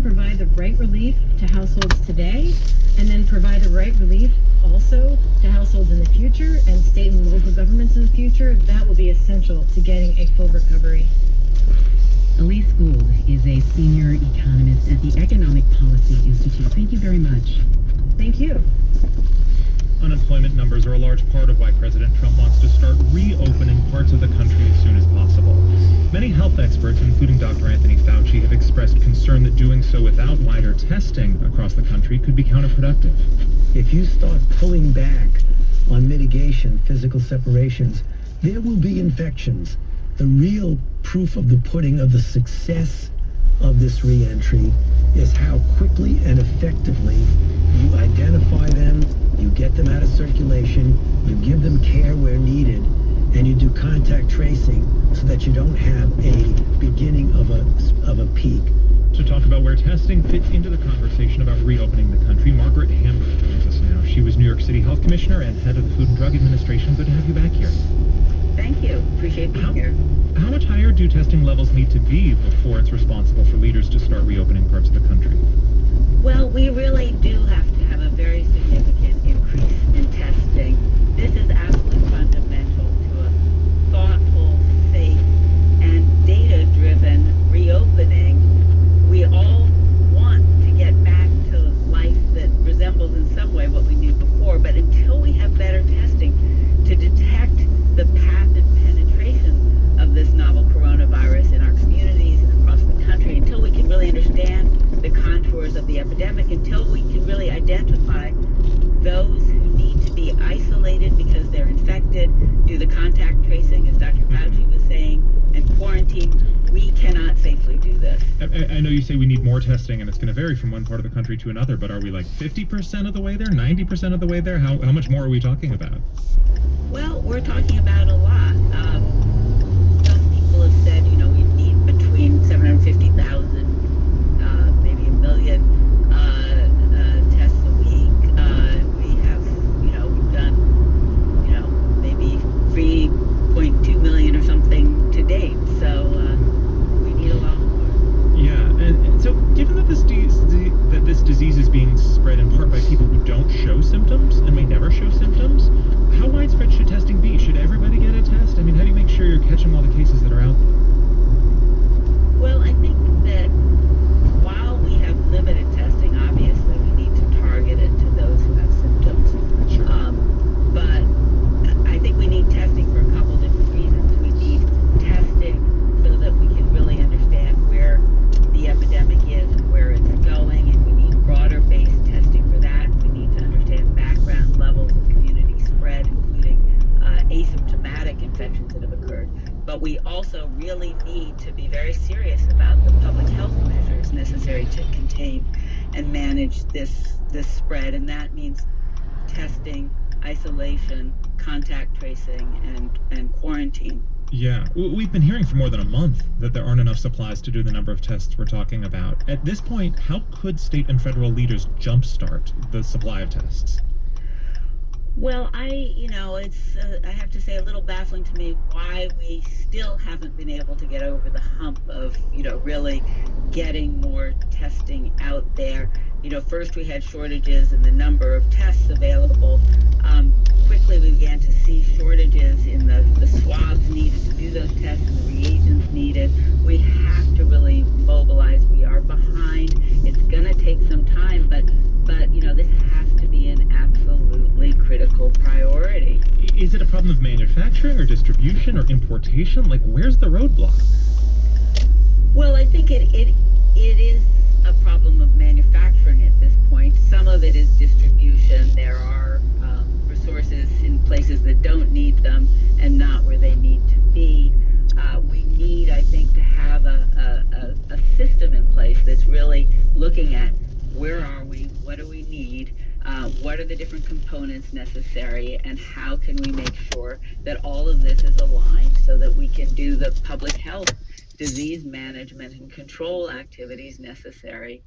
can provide the right relief to households today and then provide the right relief also to households in the future and state and local governments in the future, that will be essential to getting a full recovery. Elise Gould is a senior economist at the Economic Policy Institute. Thank you very much. Thank you. Unemployment numbers are a large part of why President Trump wants to start reopening parts of the country as soon as possible. Many health experts, including Dr. Anthony Fauci, have expressed concern that doing so without wider testing across the country could be counterproductive. If you start pulling back on mitigation, physical separations, there will be infections. The real proof of the pudding of the success of this reentry is how quickly and effectively you identify them, you get them out of circulation, you give them care where needed, and you do contact tracing so that you don't have a beginning of a peak. To talk about where testing fits into the conversation about reopening the country, Margaret Hamburg joins us now. She was New York City Health Commissioner and head of the Food and Drug Administration. Good to have you back here. Thank you. Appreciate being here. How much higher do testing levels need to be before it's responsible for leaders to start reopening parts of the country? Well, we really do have to have a very significant increase in testing. This is absolutely fundamental to a thoughtful, safe, and data-driven reopening. We all want to get back to life that resembles in some way what we knew before, but until we have better testing to detect the path and penetration of this novel coronavirus in our communities and across the country, until we can really understand the contours of the epidemic, until we can really identify those who need to be isolated because they're infected, do the contact tracing, as Dr. Fauci was saying, and quarantine, we cannot safely do this. I know you say we need more testing, and it's going to vary from one part of the country to another, but are we like 50% of the way there, 90% of the way there? How much more are we talking about? Well, we're talking about a lot. Some people have said, we need between 750,000, maybe a million tests a week. We have, we've done, maybe 3.2 million or something to date. So we need a lot more. Yeah, and so given that this disease is being spread in part by people who don't show symptoms and may never show symptoms, how widespread should testing be? Should everybody get a test? I mean, how do you make sure you're catching all the cases that are out there? Well, I think that while we have limited testing, obviously we need to target it to those who have symptoms. Sure. But I think we need testing for a couple different reasons. We need testing so that we can really understand where the epidemic is and where it's going, and we need broader-based testing for that. We need to understand background levels of community spread, including asymptomatic infections that have occurred. But we also really need to be very serious about the public health measures necessary to contain and manage this spread, and that means testing, isolation, contact tracing, and quarantine. Yeah, we've been hearing for more than a month that there aren't enough supplies to do the number of tests we're talking about. At this point, how could state and federal leaders jumpstart the supply of tests? Well, it's, I have to say, a little baffling to me why we still haven't been able to get over the hump of, really getting more testing out there. First we had shortages in the number of tests available. Quickly we began to see shortages in the swabs needed to do those tests and the reagents needed. We have to really mobilize. We are behind. It's going to take some time, but this has to be an absolutely critical priority. Is it a problem of manufacturing or distribution or importation? Like, where's the roadblock? Well, I think it is a problem of manufacturing at this point. Some of it is distribution. There are resources in places that don't need them and not where they need to be. We need, I think, to have a system in place that's really looking at where are we, what do we need, what are the different components necessary, and how can we make sure that all of this is aligned so that we can do the public health, disease management, and control activities necessary